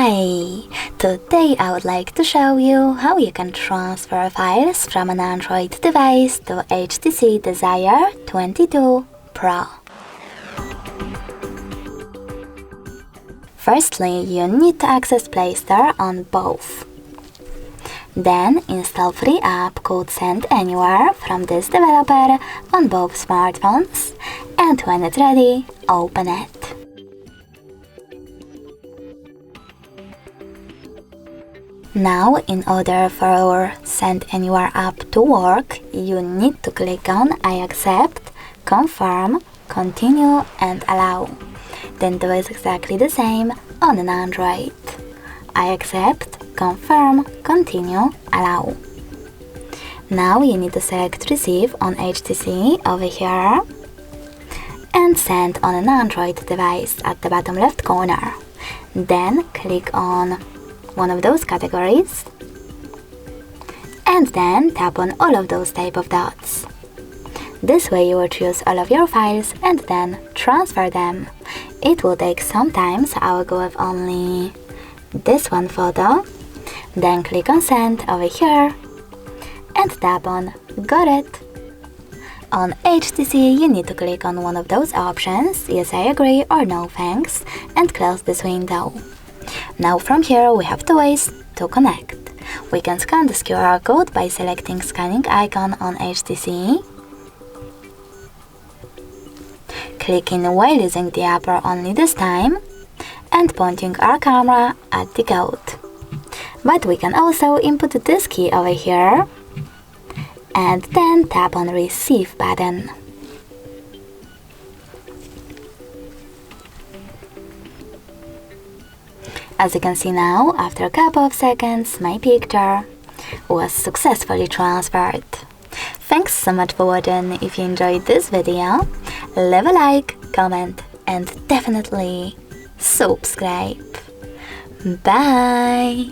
Hi! Today I would like to show you how you can transfer files from an Android device to HTC Desire 22 Pro. Firstly, you need to access Play Store on both. Then install free app called Send Anywhere from this developer on both smartphones, and when it's ready, open it. Now, in order for our Send Anywhere app to work, you need to click on I accept, confirm, continue and allow. Then do it exactly the same on an Android. I accept, confirm, continue, allow. Now you need to select receive on HTC over here and send on an Android device at the bottom left corner. Then click on one of those categories and then tap on all of those type of dots. This way you will choose all of your files and then transfer them. It will take some time, so I will go with only this one photo. Then click on send over here and tap on got it. On HTC you need to click on one of those options, yes I agree or no thanks, and close this window. Now from here we have two ways to connect. We can scan this QR code by selecting scanning icon on HTC, clicking while using the upper only this time, and pointing our camera at the code. But we can also input this key over here and then tap on receive button. As you can see now, after a couple of seconds, my picture was successfully transferred. Thanks so much for watching. If you enjoyed this video, leave a like, comment and definitely subscribe. Bye!